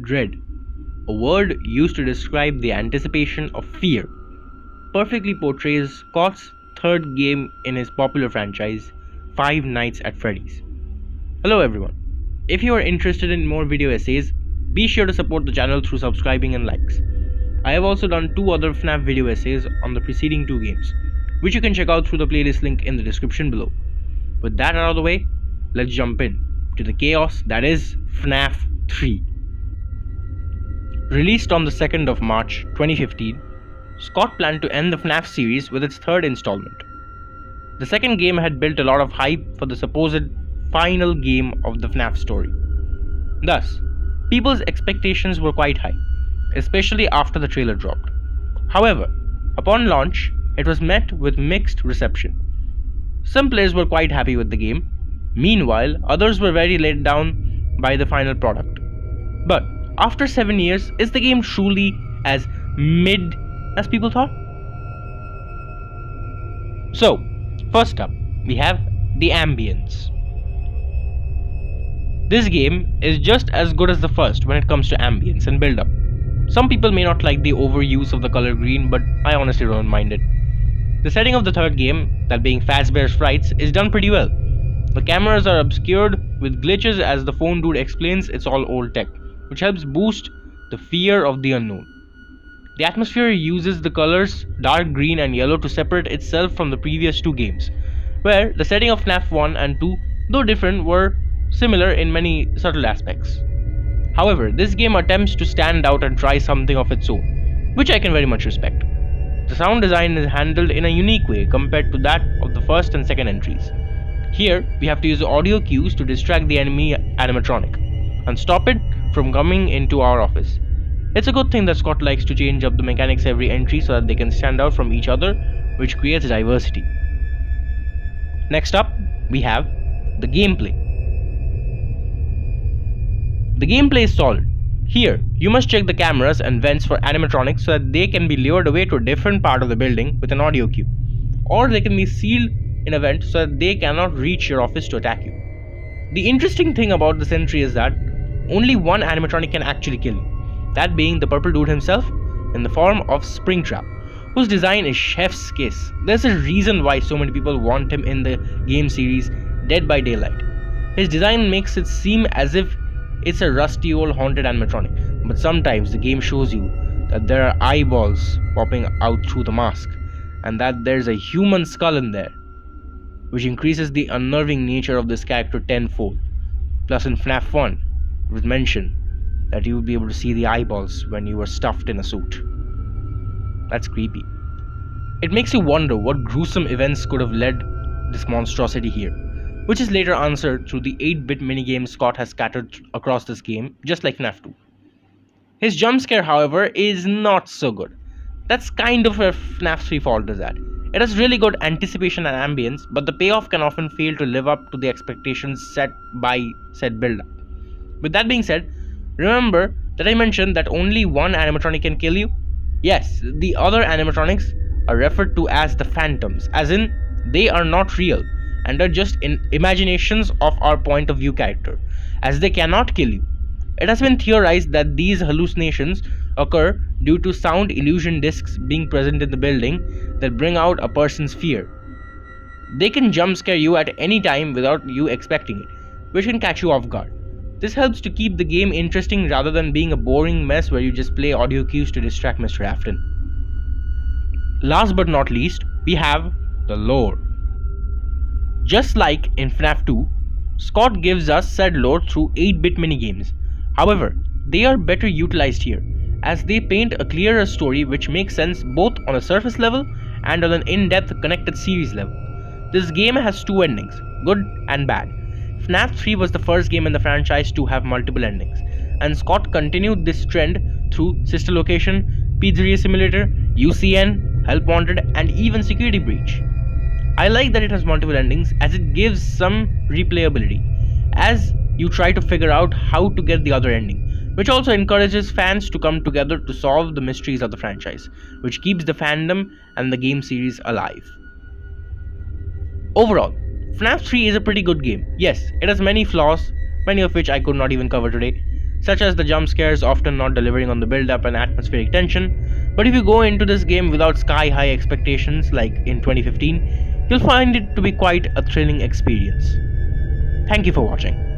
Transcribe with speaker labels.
Speaker 1: dread, a word used to describe the anticipation of fear, perfectly portrays Scott's third game in his popular franchise, Five Nights at Freddy's. Hello everyone. If you are interested in more video essays, be sure to support the channel through subscribing and likes. I have also done 2 other FNaF video essays on the preceding 2 games, which you can check out through the playlist link in the description below. With that out of the way, let's jump in to the chaos that is FNaF 3. Released on the 2nd of March 2015, Scott planned to end the FNaF series with its third installment. The second game had built a lot of hype for the supposed final game of the FNaF story. Thus, people's expectations were quite high, especially after the trailer dropped. However, upon launch, it was met with mixed reception. Some players were quite happy with the game. Meanwhile, others were very let down by the final product. But after 7 years, is the game truly as mid as people thought? So, first up, we have the Ambience. This game is just as good as the first when it comes to ambience and build-up. Some people may not like the overuse of the color green, but I honestly don't mind it. The setting of the third game, that being Fazbear's Frights, is done pretty well. The cameras are obscured with glitches as the phone dude explains it's all old tech, which helps boost the fear of the unknown. The atmosphere uses the colors dark green and yellow to separate itself from the previous 2 games, where the setting of FNaF 1 and 2, though different, were similar in many subtle aspects. However, this game attempts to stand out and try something of its own, which I can very much respect. The sound design is handled in a unique way compared to that of the first and second entries. Here, we have to use audio cues to distract the enemy animatronic and stop it from coming into our office. It's a good thing that Scott likes to change up the mechanics every entry so that they can stand out from each other, which creates diversity. Next up, we have the gameplay. The gameplay is solid. Here, you must check the cameras and vents for animatronics so that they can be lured away to a different part of the building with an audio cue, or they can be sealed in a vent so that they cannot reach your office to attack you. The interesting thing about this entry is that only one animatronic can actually kill you, that being the purple dude himself in the form of Springtrap, whose design is chef's kiss. There's a reason why so many people want him in the game series Dead by Daylight. His design makes it seem as if it's a rusty old haunted animatronic, but sometimes the game shows you that there are eyeballs popping out through the mask, and that there's a human skull in there, which increases the unnerving nature of this character tenfold. Plus in FNaF 1, it was mentioned that you would be able to see the eyeballs when you were stuffed in a suit. That's creepy. It makes you wonder what gruesome events could have led this monstrosity here, which is later answered through the 8-bit minigames Scott has scattered across this game, just like FNaF 2. His jump scare, however, is not so good. That's kind of where FNaF 3 falters at. It has really good anticipation and ambience, but the payoff can often fail to live up to the expectations set by said build-up. With that being said, remember that I mentioned that only one animatronic can kill you? Yes, the other animatronics are referred to as the phantoms, as in they are not real and are just in imaginations of our point of view character, as they cannot kill you. It has been theorized that these hallucinations occur due to sound illusion discs being present in the building that bring out a person's fear. They can jump scare you at any time without you expecting it, which can catch you off guard. This helps to keep the game interesting rather than being a boring mess where you just play audio cues to distract Mr. Afton. Last but not least, we have the lore. Just like in FNaF 2, Scott gives us said lore through 8-bit minigames. However, they are better utilized here, as they paint a clearer story which makes sense both on a surface level and on an in-depth connected series level. This game has 2 endings, good and bad. FNaF 3 was the first game in the franchise to have multiple endings, and Scott continued this trend through Sister Location, Pizzeria Simulator, UCN, Help Wanted, and even Security Breach. I like that it has multiple endings as it gives some replayability as you try to figure out how to get the other ending, which also encourages fans to come together to solve the mysteries of the franchise, which keeps the fandom and the game series alive. Overall, FNaF 3 is a pretty good game. Yes, it has many flaws, many of which I could not even cover today, such as the jump scares often not delivering on the build up and atmospheric tension. But if you go into this game without sky high expectations like in 2015, you'll find it to be quite a thrilling experience. Thank you for watching.